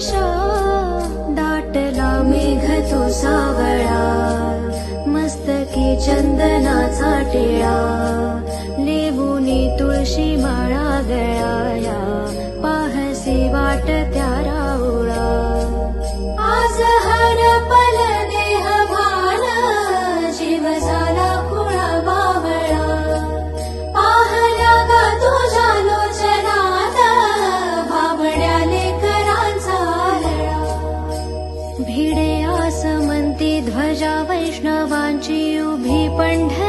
दिशा, दाटला मेघ तो सावळा, मस्तकी चंदनाचा टिळा, लेवुनी तुळशी माळा गळाया, पाहसी वाट त्या राऊळा. आज हरपल देह भान, जीव झाला खुळा बावळा, पाहला गा तुझ्या लोचनात, बावड्या लेकरांचा लळा. भिडे आसमंती ध्वजा वैष्णवांची उभी पंढरी,